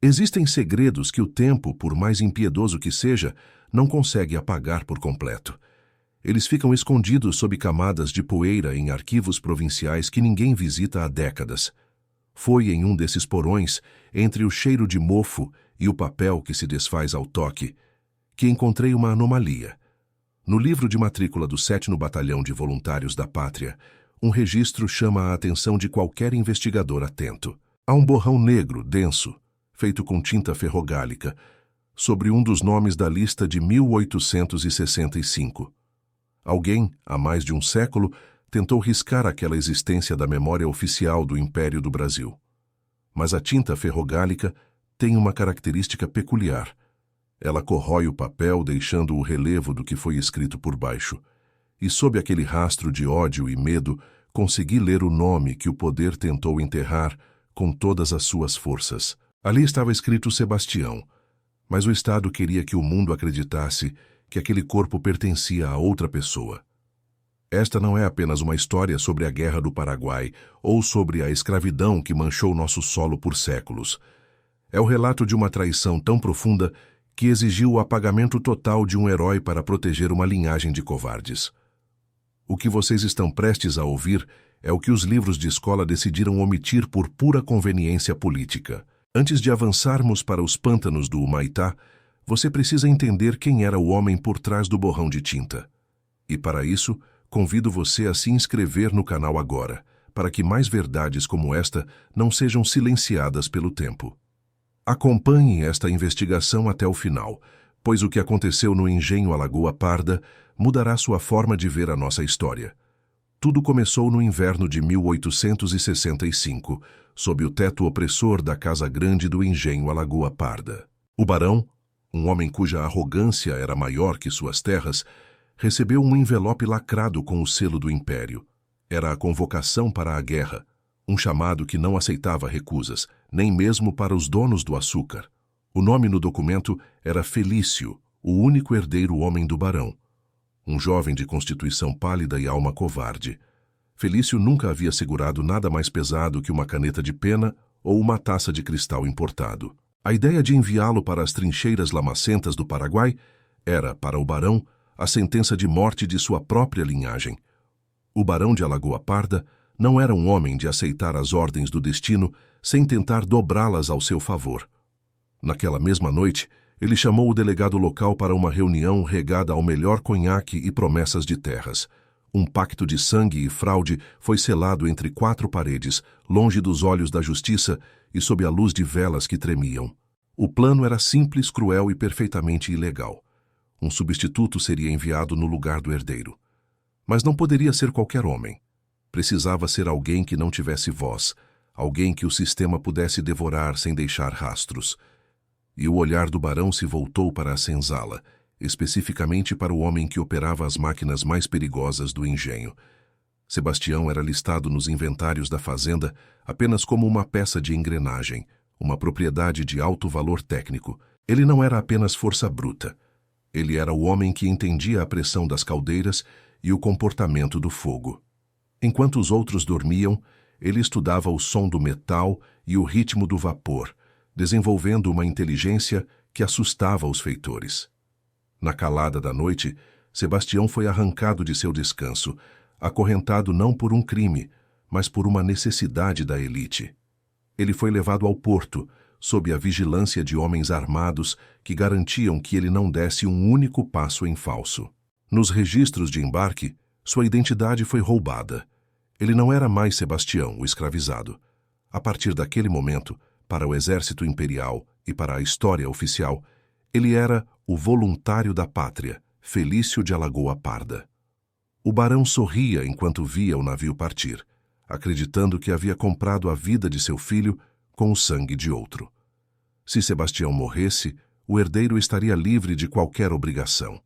Existem segredos que o tempo, por mais impiedoso que seja, não consegue apagar por completo. Eles ficam escondidos sob camadas de poeira em arquivos provinciais que ninguém visita há décadas. Foi em um desses porões, entre o cheiro de mofo e o papel que se desfaz ao toque, que encontrei uma anomalia. No livro de matrícula do 7º Batalhão de Voluntários da Pátria, um registro chama a atenção de qualquer investigador atento. Há um borrão negro, denso, feito com tinta ferrogálica, sobre um dos nomes da lista de 1865. Alguém, há mais de um século, tentou riscar aquela existência da memória oficial do Império do Brasil. Mas a tinta ferrogálica tem uma característica peculiar. Ela corrói o papel, deixando o relevo do que foi escrito por baixo. E sob aquele rastro de ódio e medo, consegui ler o nome que o poder tentou enterrar com todas as suas forças. Ali estava escrito Sebastião, mas o Estado queria que o mundo acreditasse que aquele corpo pertencia a outra pessoa. Esta não é apenas uma história sobre a Guerra do Paraguai ou sobre a escravidão que manchou nosso solo por séculos. É o relato de uma traição tão profunda que exigiu o apagamento total de um herói para proteger uma linhagem de covardes. O que vocês estão prestes a ouvir é o que os livros de escola decidiram omitir por pura conveniência política. Antes de avançarmos para os pântanos do Humaitá, você precisa entender quem era o homem por trás do borrão de tinta. E para isso, convido você a se inscrever no canal agora, para que mais verdades como esta não sejam silenciadas pelo tempo. Acompanhe esta investigação até o final, pois o que aconteceu no engenho Alagoa Parda mudará sua forma de ver a nossa história. Tudo começou no inverno de 1865, sob o teto opressor da Casa Grande do engenho Alagoa Parda. O barão, um homem cuja arrogância era maior que suas terras, recebeu um envelope lacrado com o selo do Império. Era a convocação para a guerra, um chamado que não aceitava recusas, nem mesmo para os donos do açúcar. O nome no documento era Felício, o único herdeiro homem do barão. Um jovem de constituição pálida e alma covarde. Felício nunca havia segurado nada mais pesado que uma caneta de pena ou uma taça de cristal importado. A ideia de enviá-lo para as trincheiras lamacentas do Paraguai era, para o barão, a sentença de morte de sua própria linhagem. O barão de Alagoa Parda não era um homem de aceitar as ordens do destino sem tentar dobrá-las ao seu favor. Naquela mesma noite, ele chamou o delegado local para uma reunião regada ao melhor conhaque e promessas de terras. Um pacto de sangue e fraude foi selado entre 4 paredes, longe dos olhos da justiça e sob a luz de velas que tremiam. O plano era simples, cruel e perfeitamente ilegal. Um substituto seria enviado no lugar do herdeiro. Mas não poderia ser qualquer homem. Precisava ser alguém que não tivesse voz, alguém que o sistema pudesse devorar sem deixar rastros. E o olhar do barão se voltou para a senzala, especificamente para o homem que operava as máquinas mais perigosas do engenho. Sebastião era listado nos inventários da fazenda apenas como uma peça de engrenagem, uma propriedade de alto valor técnico. Ele não era apenas força bruta. Ele era o homem que entendia a pressão das caldeiras e o comportamento do fogo. Enquanto os outros dormiam, ele estudava o som do metal e o ritmo do vapor, desenvolvendo uma inteligência que assustava os feitores. Na calada da noite, Sebastião foi arrancado de seu descanso, acorrentado não por um crime, mas por uma necessidade da elite. Ele foi levado ao porto, sob a vigilância de homens armados que garantiam que ele não desse um único passo em falso. Nos registros de embarque, sua identidade foi roubada. Ele não era mais Sebastião, o escravizado. A partir daquele momento, para o exército imperial e para a história oficial, ele era o voluntário da pátria, Felício de Alagoa Parda. O barão sorria enquanto via o navio partir, acreditando que havia comprado a vida de seu filho com o sangue de outro. Se Sebastião morresse, o herdeiro estaria livre de qualquer obrigação.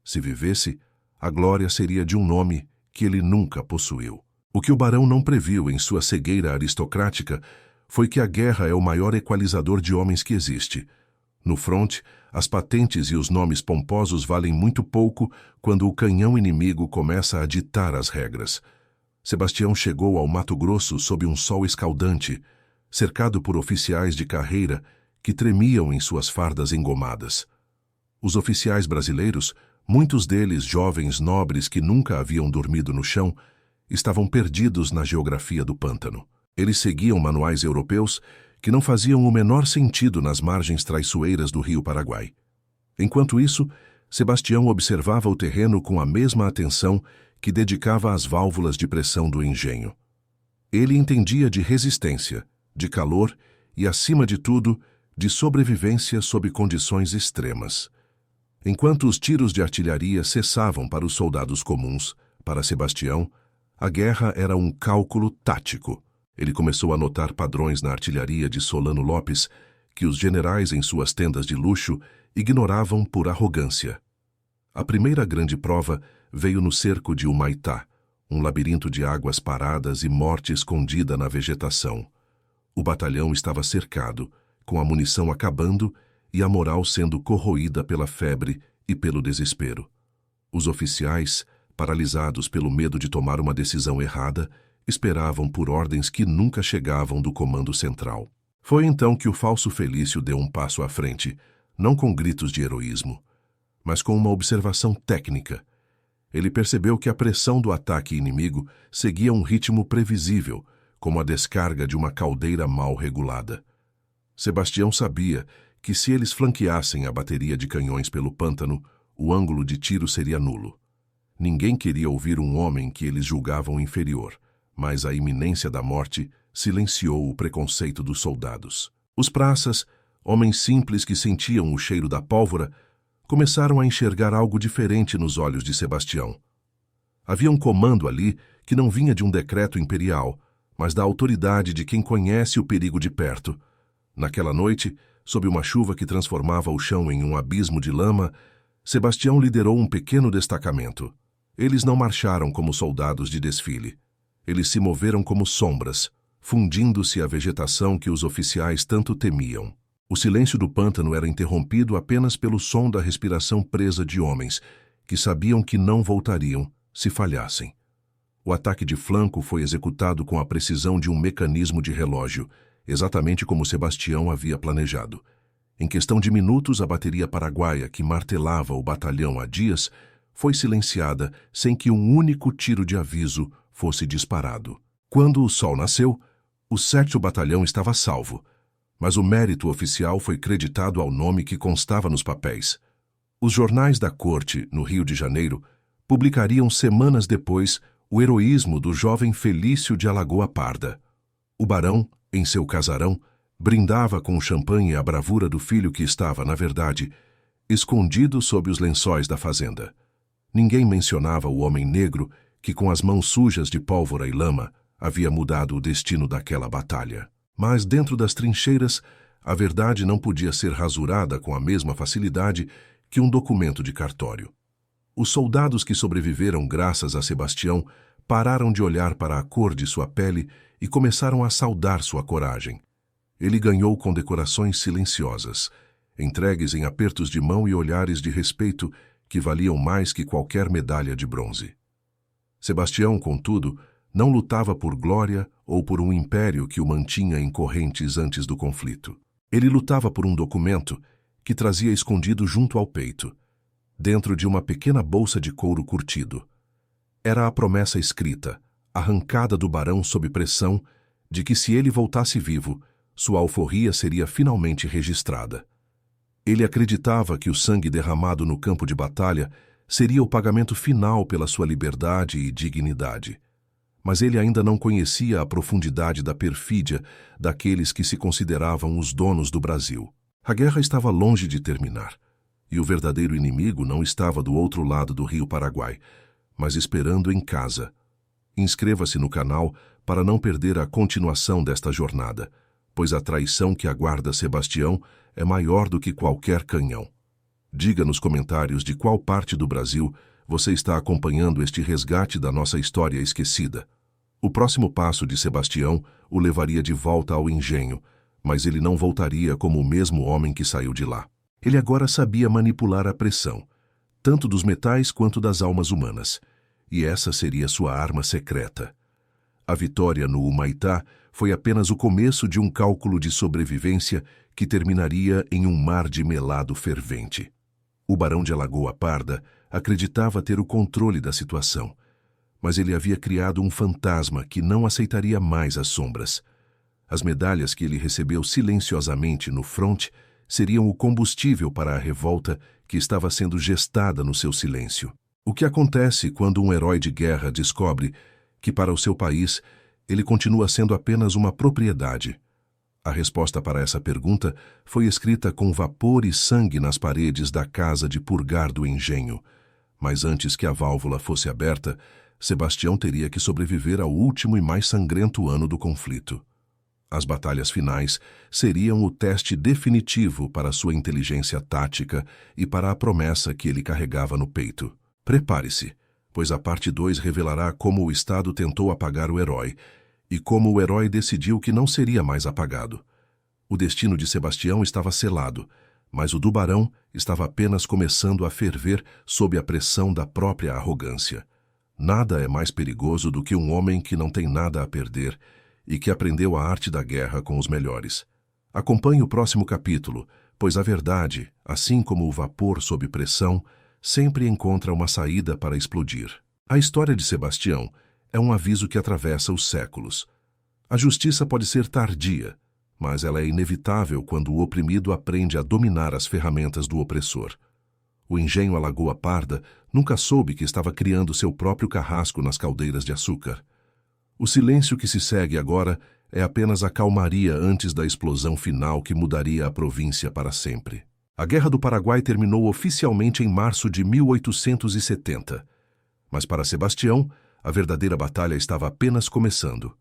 Se vivesse, a glória seria de um nome que ele nunca possuiu. O que o barão não previu em sua cegueira aristocrática foi que a guerra é o maior equalizador de homens que existe. No fronte, as patentes e os nomes pomposos valem muito pouco quando o canhão inimigo começa a ditar as regras. Sebastião chegou ao Mato Grosso sob um sol escaldante, cercado por oficiais de carreira que tremiam em suas fardas engomadas. Os oficiais brasileiros, muitos deles jovens nobres que nunca haviam dormido no chão, estavam perdidos na geografia do pântano. Eles seguiam manuais europeus que não faziam o menor sentido nas margens traiçoeiras do rio Paraguai. Enquanto isso, Sebastião observava o terreno com a mesma atenção que dedicava às válvulas de pressão do engenho. Ele entendia de resistência, de calor e, acima de tudo, de sobrevivência sob condições extremas. Enquanto os tiros de artilharia cessavam para os soldados comuns, para Sebastião, a guerra era um cálculo tático. Ele começou a notar padrões na artilharia de Solano Lopes que os generais em suas tendas de luxo ignoravam por arrogância. A primeira grande prova veio no cerco de Humaitá, um labirinto de águas paradas e morte escondida na vegetação. O batalhão estava cercado, com a munição acabando e a moral sendo corroída pela febre e pelo desespero. Os oficiais, paralisados pelo medo de tomar uma decisão errada, esperavam por ordens que nunca chegavam do comando central. Foi então que o falso Felício deu um passo à frente, não com gritos de heroísmo, mas com uma observação técnica. Ele percebeu que a pressão do ataque inimigo seguia um ritmo previsível, como a descarga de uma caldeira mal regulada. Sebastião sabia que se eles flanqueassem a bateria de canhões pelo pântano, o ângulo de tiro seria nulo. Ninguém queria ouvir um homem que eles julgavam inferior, mas a iminência da morte silenciou o preconceito dos soldados. Os praças, homens simples que sentiam o cheiro da pólvora, começaram a enxergar algo diferente nos olhos de Sebastião. Havia um comando ali que não vinha de um decreto imperial, mas da autoridade de quem conhece o perigo de perto. Naquela noite, sob uma chuva que transformava o chão em um abismo de lama, Sebastião liderou um pequeno destacamento. Eles não marcharam como soldados de desfile. Eles se moveram como sombras, fundindo-se à vegetação que os oficiais tanto temiam. O silêncio do pântano era interrompido apenas pelo som da respiração presa de homens, que sabiam que não voltariam se falhassem. O ataque de flanco foi executado com a precisão de um mecanismo de relógio, exatamente como Sebastião havia planejado. Em questão de minutos, a bateria paraguaia, que martelava o batalhão há dias, foi silenciada sem que um único tiro de aviso fosse disparado. Quando o sol nasceu, o 7º Batalhão estava salvo, mas o mérito oficial foi creditado ao nome que constava nos papéis. Os jornais da corte, no Rio de Janeiro, publicariam semanas depois o heroísmo do jovem Felício de Alagoa Parda. O barão, em seu casarão, brindava com champanhe a bravura do filho que estava, na verdade, escondido sob os lençóis da fazenda. Ninguém mencionava o homem negro que, com as mãos sujas de pólvora e lama, havia mudado o destino daquela batalha. Mas dentro das trincheiras, a verdade não podia ser rasurada com a mesma facilidade que um documento de cartório. Os soldados que sobreviveram graças a Sebastião pararam de olhar para a cor de sua pele e começaram a saudar sua coragem. Ele ganhou condecorações silenciosas, entregues em apertos de mão e olhares de respeito que valiam mais que qualquer medalha de bronze. Sebastião, contudo, não lutava por glória ou por um império que o mantinha em correntes antes do conflito. Ele lutava por um documento que trazia escondido junto ao peito, dentro de uma pequena bolsa de couro curtido. Era a promessa escrita, arrancada do barão sob pressão, de que se ele voltasse vivo, sua alforria seria finalmente registrada. Ele acreditava que o sangue derramado no campo de batalha seria o pagamento final pela sua liberdade e dignidade. Mas ele ainda não conhecia a profundidade da perfídia daqueles que se consideravam os donos do Brasil. A guerra estava longe de terminar, e o verdadeiro inimigo não estava do outro lado do rio Paraguai, mas esperando em casa. Inscreva-se no canal para não perder a continuação desta jornada, pois a traição que aguarda Sebastião é maior do que qualquer canhão. Diga nos comentários de qual parte do Brasil você está acompanhando este resgate da nossa história esquecida. O próximo passo de Sebastião o levaria de volta ao engenho, mas ele não voltaria como o mesmo homem que saiu de lá. Ele agora sabia manipular a pressão, tanto dos metais quanto das almas humanas, e essa seria sua arma secreta. A vitória no Humaitá foi apenas o começo de um cálculo de sobrevivência que terminaria em um mar de melado fervente. O barão de Alagoa Parda acreditava ter o controle da situação, mas ele havia criado um fantasma que não aceitaria mais as sombras. As medalhas que ele recebeu silenciosamente no fronte seriam o combustível para a revolta que estava sendo gestada no seu silêncio. O que acontece quando um herói de guerra descobre que, para o seu país, ele continua sendo apenas uma propriedade? A resposta para essa pergunta foi escrita com vapor e sangue nas paredes da casa de purgar do engenho. Mas antes que a válvula fosse aberta, Sebastião teria que sobreviver ao último e mais sangrento ano do conflito. As batalhas finais seriam o teste definitivo para sua inteligência tática e para a promessa que ele carregava no peito. Prepare-se, pois a parte 2 revelará como o Estado tentou apagar o herói e como o herói decidiu que não seria mais apagado. O destino de Sebastião estava selado, mas o do barão estava apenas começando a ferver sob a pressão da própria arrogância. Nada é mais perigoso do que um homem que não tem nada a perder e que aprendeu a arte da guerra com os melhores. Acompanhe o próximo capítulo, pois a verdade, assim como o vapor sob pressão, sempre encontra uma saída para explodir. A história de Sebastião é um aviso que atravessa os séculos. A justiça pode ser tardia, mas ela é inevitável quando o oprimido aprende a dominar as ferramentas do opressor. O engenho Alagoa Parda nunca soube que estava criando seu próprio carrasco nas caldeiras de açúcar. O silêncio que se segue agora é apenas a calmaria antes da explosão final que mudaria a província para sempre. A Guerra do Paraguai terminou oficialmente em março de 1870. Mas para Sebastião, a verdadeira batalha estava apenas começando.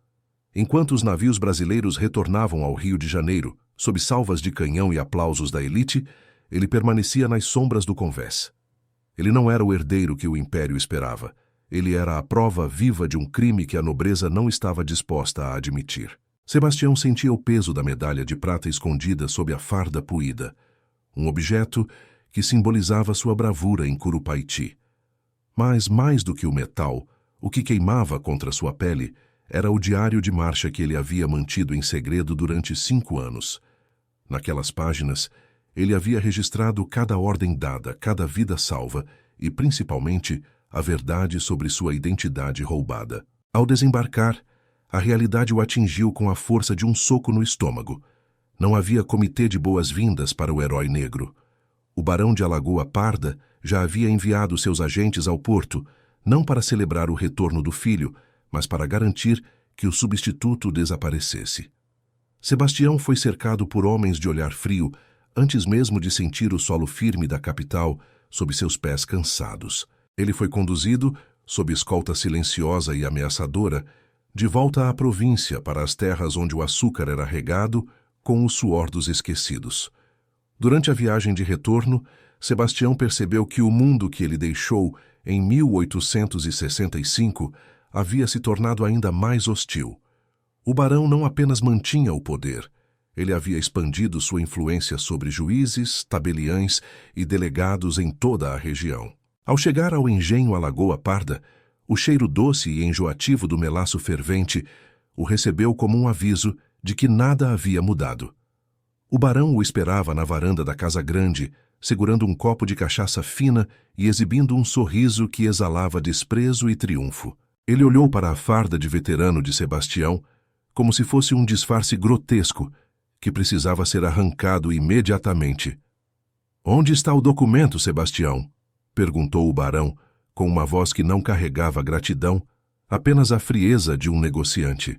Enquanto os navios brasileiros retornavam ao Rio de Janeiro, sob salvas de canhão e aplausos da elite, ele permanecia nas sombras do convés. Ele não era o herdeiro que o império esperava. Ele era a prova viva de um crime que a nobreza não estava disposta a admitir. Sebastião sentia o peso da medalha de prata escondida sob a farda puída, um objeto que simbolizava sua bravura em Curupaiti. Mas, mais do que o metal, o que queimava contra sua pele era o diário de marcha que ele havia mantido em segredo durante 5 anos. Naquelas páginas, ele havia registrado cada ordem dada, cada vida salva e, principalmente, a verdade sobre sua identidade roubada. Ao desembarcar, a realidade o atingiu com a força de um soco no estômago. Não havia comitê de boas-vindas para o herói negro. O barão de Alagoa Parda já havia enviado seus agentes ao porto, não para celebrar o retorno do filho, mas para garantir que o substituto desaparecesse. Sebastião foi cercado por homens de olhar frio antes mesmo de sentir o solo firme da capital sob seus pés cansados. Ele foi conduzido, sob escolta silenciosa e ameaçadora, de volta à província para as terras onde o açúcar era regado com o suor dos esquecidos. Durante a viagem de retorno, Sebastião percebeu que o mundo que ele deixou em 1865 havia se tornado ainda mais hostil. O barão não apenas mantinha o poder, ele havia expandido sua influência sobre juízes, tabeliães e delegados em toda a região. Ao chegar ao engenho Alagoa Parda, o cheiro doce e enjoativo do melaço fervente o recebeu como um aviso de que nada havia mudado. O barão o esperava na varanda da casa grande, segurando um copo de cachaça fina e exibindo um sorriso que exalava desprezo e triunfo. Ele olhou para a farda de veterano de Sebastião como se fosse um disfarce grotesco que precisava ser arrancado imediatamente. "Onde está o documento, Sebastião?" perguntou o barão, com uma voz que não carregava gratidão, apenas a frieza de um negociante.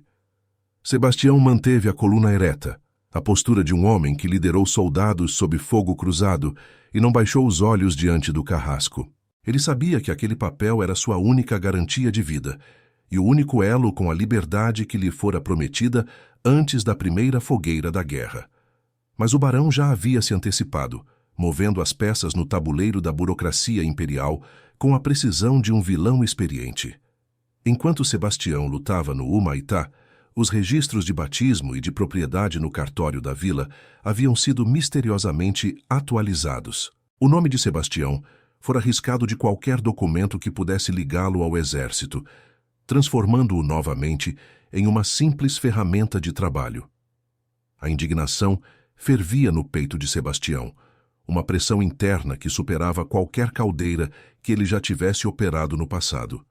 Sebastião manteve a coluna ereta, a postura de um homem que liderou soldados sob fogo cruzado e não baixou os olhos diante do carrasco. Ele sabia que aquele papel era sua única garantia de vida e o único elo com a liberdade que lhe fora prometida antes da primeira fogueira da guerra. Mas o barão já havia se antecipado, movendo as peças no tabuleiro da burocracia imperial com a precisão de um vilão experiente. Enquanto Sebastião lutava no Humaitá, os registros de batismo e de propriedade no cartório da vila haviam sido misteriosamente atualizados. O nome de Sebastião fora riscado de qualquer documento que pudesse ligá-lo ao exército, transformando-o novamente em uma simples ferramenta de trabalho. A indignação fervia no peito de Sebastião, uma pressão interna que superava qualquer caldeira que ele já tivesse operado no passado.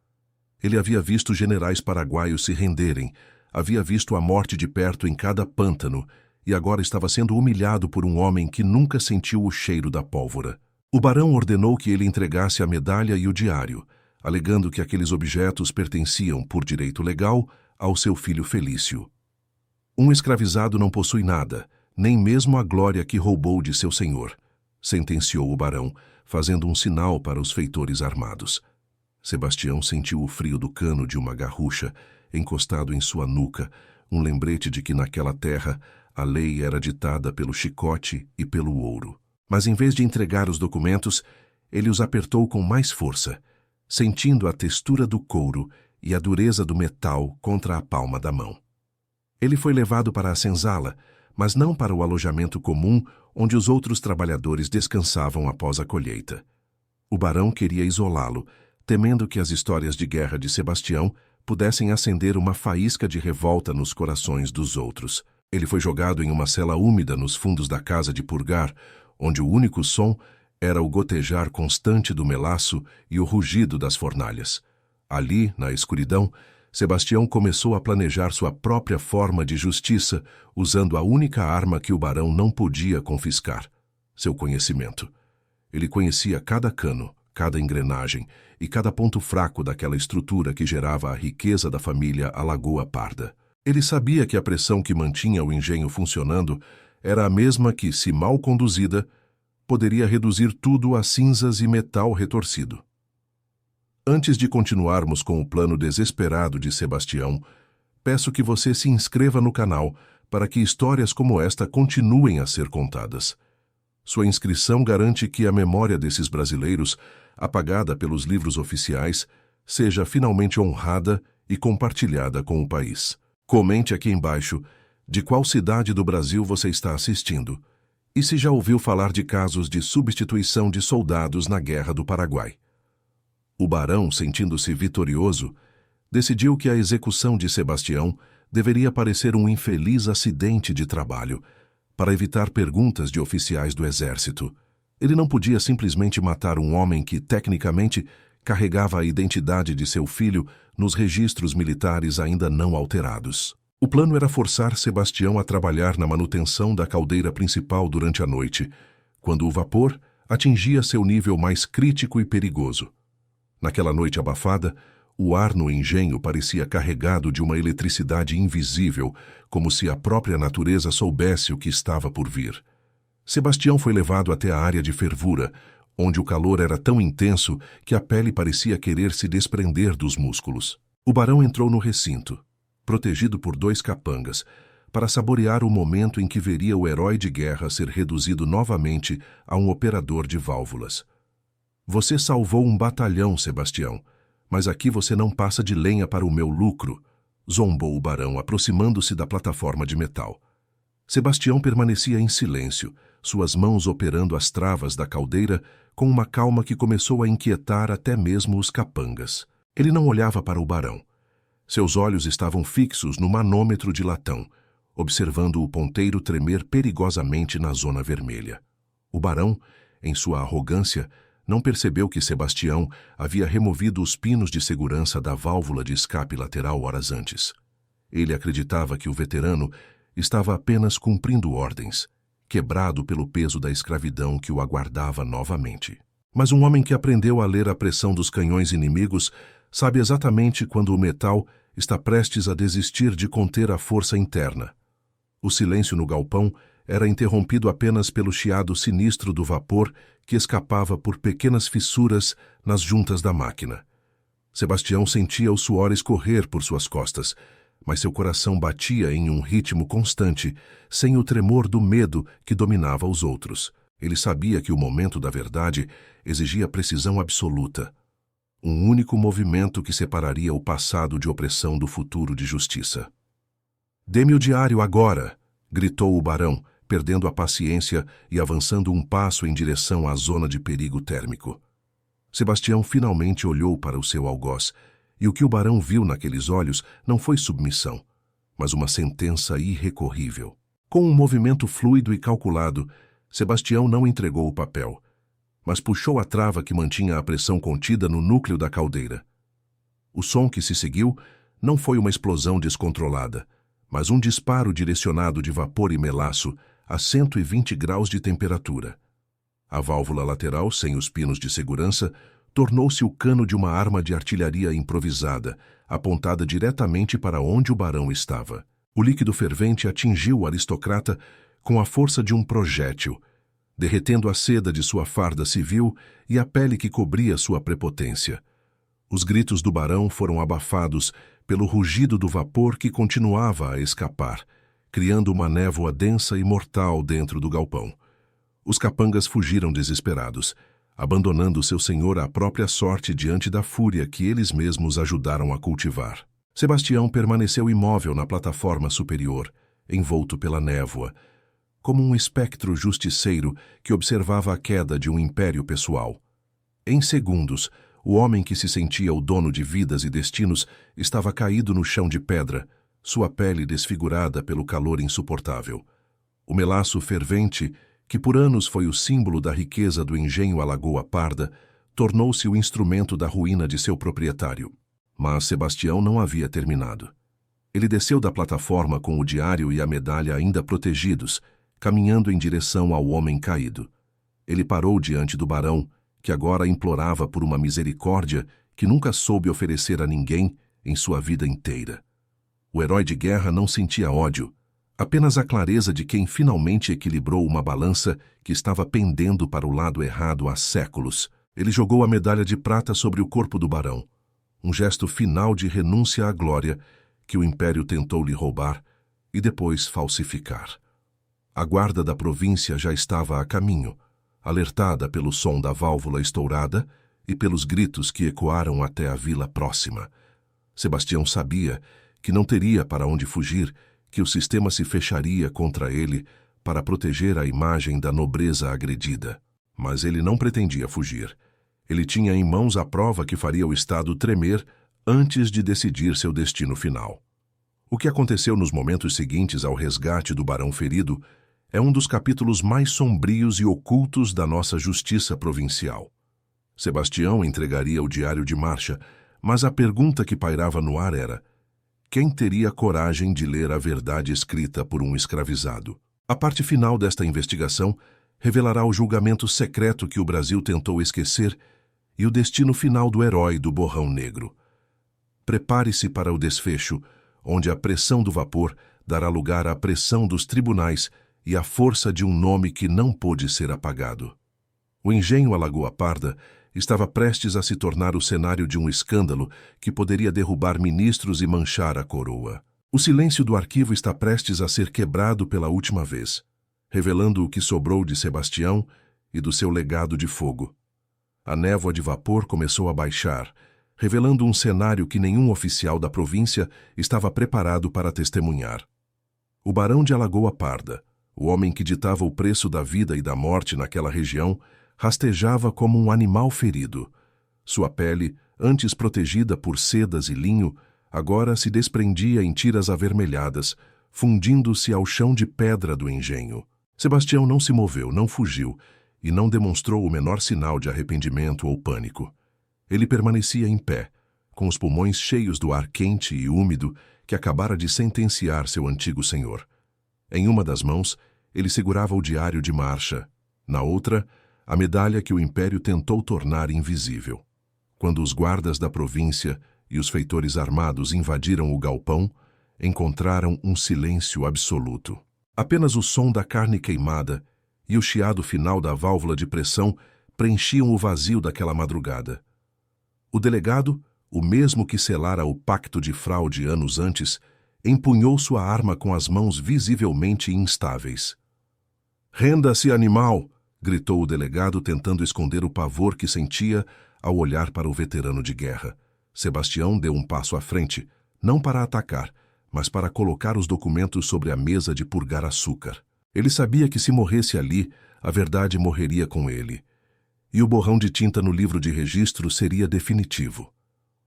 Ele havia visto generais paraguaios se renderem, havia visto a morte de perto em cada pântano e agora estava sendo humilhado por um homem que nunca sentiu o cheiro da pólvora. O barão ordenou que ele entregasse a medalha e o diário, alegando que aqueles objetos pertenciam, por direito legal, ao seu filho Felício. Um escravizado não possui nada, nem mesmo a glória que roubou de seu senhor, sentenciou o barão, fazendo um sinal para os feitores armados. Sebastião sentiu o frio do cano de uma garrucha encostado em sua nuca, um lembrete de que naquela terra a lei era ditada pelo chicote e pelo ouro. Mas em vez de entregar os documentos, ele os apertou com mais força, sentindo a textura do couro e a dureza do metal contra a palma da mão. Ele foi levado para a senzala, mas não para o alojamento comum onde os outros trabalhadores descansavam após a colheita. O barão queria isolá-lo, temendo que as histórias de guerra de Sebastião pudessem acender uma faísca de revolta nos corações dos outros. Ele foi jogado em uma cela úmida nos fundos da casa de purgar, onde o único som era o gotejar constante do melaço e o rugido das fornalhas. Ali, na escuridão, Sebastião começou a planejar sua própria forma de justiça, usando a única arma que o barão não podia confiscar: seu conhecimento. Ele conhecia cada cano, cada engrenagem e cada ponto fraco daquela estrutura que gerava a riqueza da família Alagoa Parda. Ele sabia que a pressão que mantinha o engenho funcionando era a mesma que, se mal conduzida, poderia reduzir tudo a cinzas e metal retorcido. Antes de continuarmos com o plano desesperado de Sebastião, peço que você se inscreva no canal para que histórias como esta continuem a ser contadas. Sua inscrição garante que a memória desses brasileiros, apagada pelos livros oficiais, seja finalmente honrada e compartilhada com o país. Comente aqui embaixo de qual cidade do Brasil você está assistindo e se já ouviu falar de casos de substituição de soldados na Guerra do Paraguai. O barão, sentindo-se vitorioso, decidiu que a execução de Sebastião deveria parecer um infeliz acidente de trabalho, para evitar perguntas de oficiais do exército. Ele não podia simplesmente matar um homem que, tecnicamente, carregava a identidade de seu filho nos registros militares ainda não alterados. O plano era forçar Sebastião a trabalhar na manutenção da caldeira principal durante a noite, quando o vapor atingia seu nível mais crítico e perigoso. Naquela noite abafada, o ar no engenho parecia carregado de uma eletricidade invisível, como se a própria natureza soubesse o que estava por vir. Sebastião foi levado até a área de fervura, onde o calor era tão intenso que a pele parecia querer se desprender dos músculos. O barão entrou no recinto, protegido por 2 capangas, para saborear o momento em que veria o herói de guerra ser reduzido novamente a um operador de válvulas. Você salvou um batalhão, Sebastião, mas aqui você não passa de lenha para o meu lucro, zombou o barão, aproximando-se da plataforma de metal. Sebastião permanecia em silêncio, suas mãos operando as travas da caldeira com uma calma que começou a inquietar até mesmo os capangas. Ele não olhava para o barão. Seus olhos estavam fixos no manômetro de latão, observando o ponteiro tremer perigosamente na zona vermelha. O barão, em sua arrogância, não percebeu que Sebastião havia removido os pinos de segurança da válvula de escape lateral horas antes. Ele acreditava que o veterano estava apenas cumprindo ordens, quebrado pelo peso da escravidão que o aguardava novamente. Mas um homem que aprendeu a ler a pressão dos canhões inimigos sabe exatamente quando o metal está prestes a desistir de conter a força interna. O silêncio no galpão era interrompido apenas pelo chiado sinistro do vapor que escapava por pequenas fissuras nas juntas da máquina. Sebastião sentia o suor escorrer por suas costas, mas seu coração batia em um ritmo constante, sem o tremor do medo que dominava os outros. Ele sabia que o momento da verdade exigia precisão absoluta. Um único movimento que separaria o passado de opressão do futuro de justiça. "Dê-me o diário agora!" gritou o barão, perdendo a paciência e avançando um passo em direção à zona de perigo térmico. Sebastião finalmente olhou para o seu algoz, e o que o barão viu naqueles olhos não foi submissão, mas uma sentença irrecorrível. Com um movimento fluido e calculado, Sebastião não entregou o papel, mas puxou a trava que mantinha a pressão contida no núcleo da caldeira. O som que se seguiu não foi uma explosão descontrolada, mas um disparo direcionado de vapor e melaço a 120 graus de temperatura. A válvula lateral, sem os pinos de segurança, tornou-se o cano de uma arma de artilharia improvisada, apontada diretamente para onde o barão estava. O líquido fervente atingiu o aristocrata com a força de um projétil, derretendo a seda de sua farda civil e a pele que cobria sua prepotência. Os gritos do barão foram abafados pelo rugido do vapor que continuava a escapar, criando uma névoa densa e mortal dentro do galpão. Os capangas fugiram desesperados, abandonando seu senhor à própria sorte diante da fúria que eles mesmos ajudaram a cultivar. Sebastião permaneceu imóvel na plataforma superior, envolto pela névoa, como um espectro justiceiro que observava a queda de um império pessoal. Em segundos, o homem que se sentia o dono de vidas e destinos estava caído no chão de pedra, sua pele desfigurada pelo calor insuportável. O melaço fervente, que por anos foi o símbolo da riqueza do engenho Alagoa Parda, tornou-se o instrumento da ruína de seu proprietário. Mas Sebastião não havia terminado. Ele desceu da plataforma com o diário e a medalha ainda protegidos, caminhando em direção ao homem caído. Ele parou diante do barão, que agora implorava por uma misericórdia que nunca soube oferecer a ninguém em sua vida inteira. O herói de guerra não sentia ódio, apenas a clareza de quem finalmente equilibrou uma balança que estava pendendo para o lado errado há séculos. Ele jogou a medalha de prata sobre o corpo do barão, um gesto final de renúncia à glória que o império tentou lhe roubar e depois falsificar. A guarda da província já estava a caminho, alertada pelo som da válvula estourada e pelos gritos que ecoaram até a vila próxima. Sebastião sabia que não teria para onde fugir, que o sistema se fecharia contra ele para proteger a imagem da nobreza agredida. Mas ele não pretendia fugir. Ele tinha em mãos a prova que faria o Estado tremer antes de decidir seu destino final. O que aconteceu nos momentos seguintes ao resgate do barão ferido é um dos capítulos mais sombrios e ocultos da nossa justiça provincial. Sebastião entregaria o diário de marcha, mas a pergunta que pairava no ar era: quem teria coragem de ler a verdade escrita por um escravizado? A parte final desta investigação revelará o julgamento secreto que o Brasil tentou esquecer e o destino final do herói do borrão negro. Prepare-se para o desfecho, onde a pressão do vapor dará lugar à pressão dos tribunais e à força de um nome que não pôde ser apagado. O engenho Alagoa Parda estava prestes a se tornar o cenário de um escândalo que poderia derrubar ministros e manchar a coroa. O silêncio do arquivo está prestes a ser quebrado pela última vez, revelando o que sobrou de Sebastião e do seu legado de fogo. A névoa de vapor começou a baixar, revelando um cenário que nenhum oficial da província estava preparado para testemunhar. O barão de Alagoa Parda, o homem que ditava o preço da vida e da morte naquela região, rastejava como um animal ferido. Sua pele, antes protegida por sedas e linho, agora se desprendia em tiras avermelhadas, fundindo-se ao chão de pedra do engenho. Sebastião não se moveu, não fugiu, e não demonstrou o menor sinal de arrependimento ou pânico. Ele permanecia em pé, com os pulmões cheios do ar quente e úmido que acabara de sentenciar seu antigo senhor. Em uma das mãos, ele segurava o diário de marcha. Na outra, a medalha que o império tentou tornar invisível. Quando os guardas da província e os feitores armados invadiram o galpão, encontraram um silêncio absoluto. Apenas o som da carne queimada e o chiado final da válvula de pressão preenchiam o vazio daquela madrugada. O delegado, o mesmo que selara o pacto de fraude anos antes, empunhou sua arma com as mãos visivelmente instáveis. "Renda-se, animal!" gritou o delegado, tentando esconder o pavor que sentia ao olhar para o veterano de guerra. Sebastião deu um passo à frente, não para atacar, mas para colocar os documentos sobre a mesa de purgar açúcar. Ele sabia que se morresse ali, a verdade morreria com ele. E o borrão de tinta no livro de registro seria definitivo.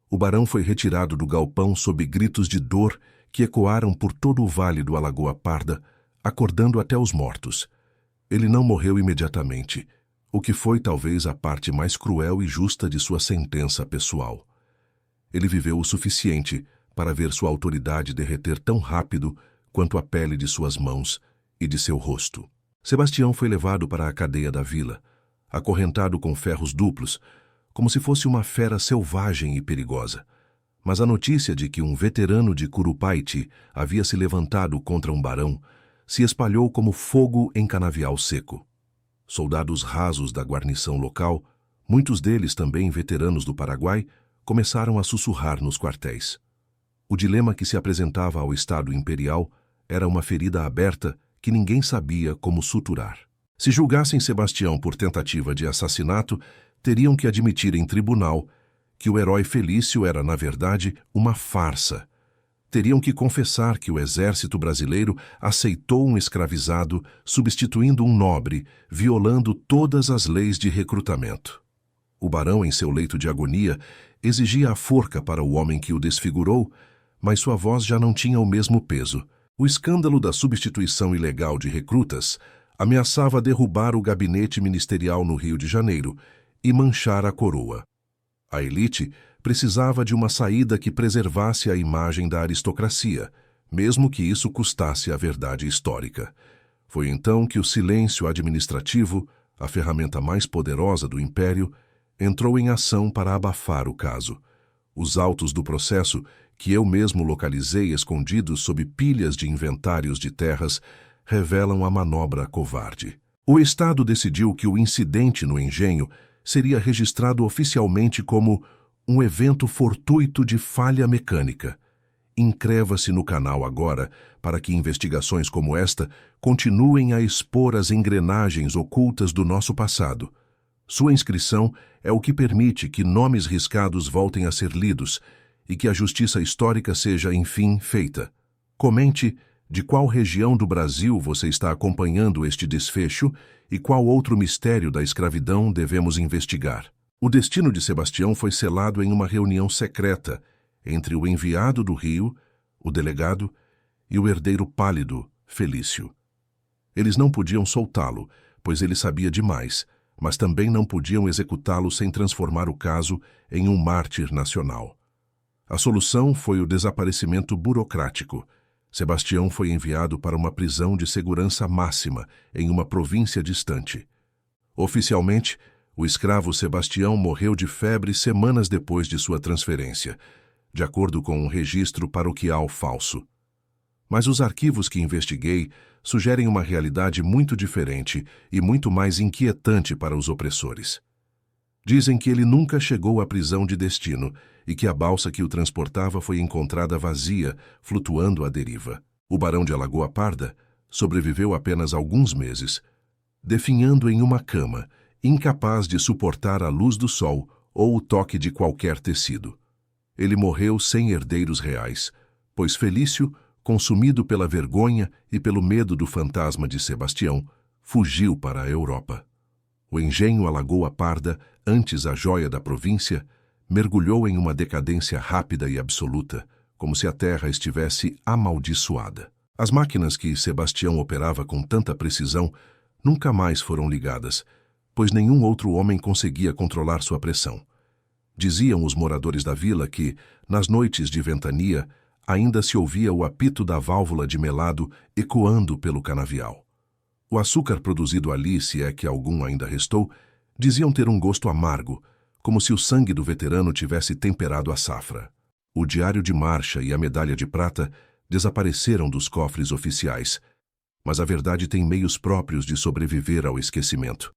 O barão foi retirado do galpão sob gritos de dor que ecoaram por todo o vale do Alagoa Parda, acordando até os mortos. Ele não morreu imediatamente, o que foi talvez a parte mais cruel e justa de sua sentença pessoal. Ele viveu o suficiente para ver sua autoridade derreter tão rápido quanto a pele de suas mãos e de seu rosto. Sebastião foi levado para a cadeia da vila, acorrentado com ferros duplos, como se fosse uma fera selvagem e perigosa. Mas a notícia de que um veterano de Curupaiti havia se levantado contra um barão se espalhou como fogo em canavial seco. Soldados rasos da guarnição local, muitos deles também veteranos do Paraguai, começaram a sussurrar nos quartéis. O dilema que se apresentava ao Estado Imperial era uma ferida aberta que ninguém sabia como suturar. Se julgassem Sebastião por tentativa de assassinato, teriam que admitir em tribunal que o herói Felício era, na verdade, uma farsa. Teriam que confessar que o exército brasileiro aceitou um escravizado, substituindo um nobre, violando todas as leis de recrutamento. O barão, em seu leito de agonia, exigia a forca para o homem que o desfigurou, mas sua voz já não tinha o mesmo peso. O escândalo da substituição ilegal de recrutas ameaçava derrubar o gabinete ministerial no Rio de Janeiro e manchar a coroa. A elite precisava de uma saída que preservasse a imagem da aristocracia, mesmo que isso custasse a verdade histórica. Foi então que o silêncio administrativo, a ferramenta mais poderosa do império, entrou em ação para abafar o caso. Os autos do processo, que eu mesmo localizei escondidos sob pilhas de inventários de terras, revelam a manobra covarde. O Estado decidiu que o incidente no engenho seria registrado oficialmente como um evento fortuito de falha mecânica. Inscreva-se no canal agora para que investigações como esta continuem a expor as engrenagens ocultas do nosso passado. Sua inscrição é o que permite que nomes riscados voltem a ser lidos e que a justiça histórica seja, enfim, feita. Comente de qual região do Brasil você está acompanhando este desfecho e qual outro mistério da escravidão devemos investigar. O destino de Sebastião foi selado em uma reunião secreta entre o enviado do Rio, o delegado, e o herdeiro pálido, Felício. Eles não podiam soltá-lo, pois ele sabia demais, mas também não podiam executá-lo sem transformar o caso em um mártir nacional. A solução foi o desaparecimento burocrático. Sebastião foi enviado para uma prisão de segurança máxima em uma província distante. Oficialmente, o escravo Sebastião morreu de febre semanas depois de sua transferência, de acordo com um registro paroquial falso. Mas os arquivos que investiguei sugerem uma realidade muito diferente e muito mais inquietante para os opressores. Dizem que ele nunca chegou à prisão de destino e que a balsa que o transportava foi encontrada vazia, flutuando à deriva. O barão de Alagoa Parda sobreviveu apenas alguns meses, definhando em uma cama, incapaz de suportar a luz do sol ou o toque de qualquer tecido. Ele morreu sem herdeiros reais, pois Felício, consumido pela vergonha e pelo medo do fantasma de Sebastião, fugiu para a Europa. O engenho Alagoa Parda, antes a joia da província, mergulhou em uma decadência rápida e absoluta, como se a terra estivesse amaldiçoada. As máquinas que Sebastião operava com tanta precisão nunca mais foram ligadas, pois nenhum outro homem conseguia controlar sua pressão. Diziam os moradores da vila que, nas noites de ventania, ainda se ouvia o apito da válvula de melado ecoando pelo canavial. O açúcar produzido ali, se é que algum ainda restou, diziam ter um gosto amargo, como se o sangue do veterano tivesse temperado a safra. O diário de marcha e a medalha de prata desapareceram dos cofres oficiais, mas a verdade tem meios próprios de sobreviver ao esquecimento.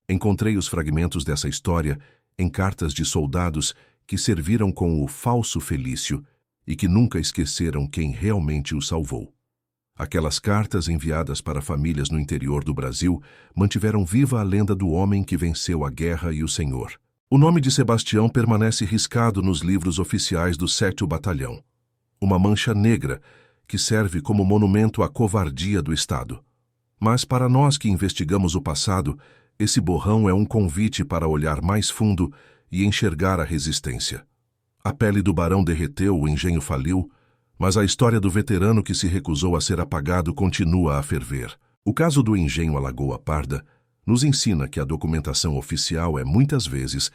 Encontrei os fragmentos dessa história em cartas de soldados que serviram com o falso Felício e que nunca esqueceram quem realmente o salvou. Aquelas cartas enviadas para famílias no interior do Brasil mantiveram viva a lenda do homem que venceu a guerra e o Senhor. O nome de Sebastião permanece riscado nos livros oficiais do 7º Batalhão, uma mancha negra que serve como monumento à covardia do Estado. Mas para nós que investigamos o passado, esse borrão é um convite para olhar mais fundo e enxergar a resistência. A pele do barão derreteu, o engenho faliu, Mas a história do veterano que se recusou a ser apagado continua a ferver. O caso do engenho Alagoa Parda nos ensina que a documentação oficial é, muitas vezes,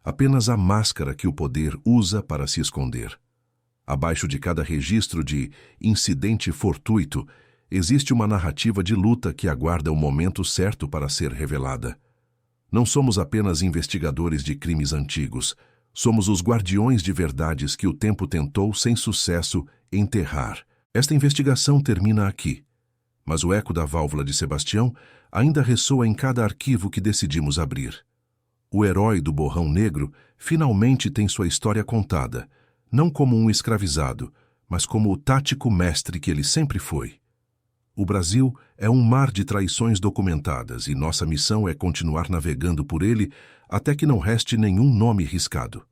apenas a máscara que o poder usa para se esconder. Abaixo de cada registro de incidente fortuito, existe uma narrativa de luta que aguarda o momento certo para ser revelada. Não somos apenas investigadores de crimes antigos, somos os guardiões de verdades que o tempo tentou, sem sucesso, enterrar. Esta investigação termina aqui, mas o eco da válvula de Sebastião ainda ressoa em cada arquivo que decidimos abrir. O herói do Borrão Negro finalmente tem sua história contada, não como um escravizado, mas como o tático mestre que ele sempre foi. O Brasil é um mar de traições documentadas e nossa missão é continuar navegando por ele até que não reste nenhum nome riscado.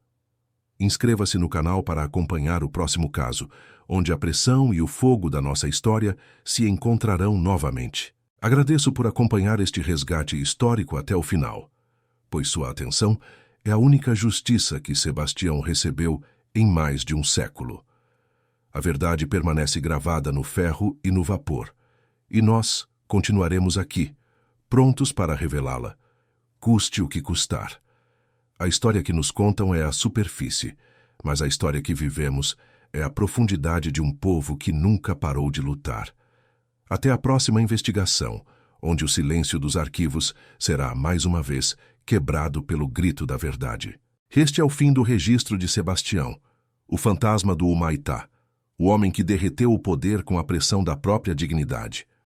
Inscreva-se no canal para acompanhar o próximo caso, onde a pressão e o fogo da nossa história se encontrarão novamente. Agradeço por acompanhar este resgate histórico até o final, pois sua atenção é a única justiça que Sebastião recebeu em mais de um século. A verdade permanece gravada no ferro e no vapor, e nós continuaremos aqui, prontos para revelá-la, custe o que custar. A história que nos contam é a superfície, mas a história que vivemos é a profundidade de um povo que nunca parou de lutar. Até a próxima investigação, onde o silêncio dos arquivos será, mais uma vez, quebrado pelo grito da verdade. Este é o fim do registro de Sebastião, o fantasma do Humaitá, o homem que derreteu o poder com a pressão da própria dignidade.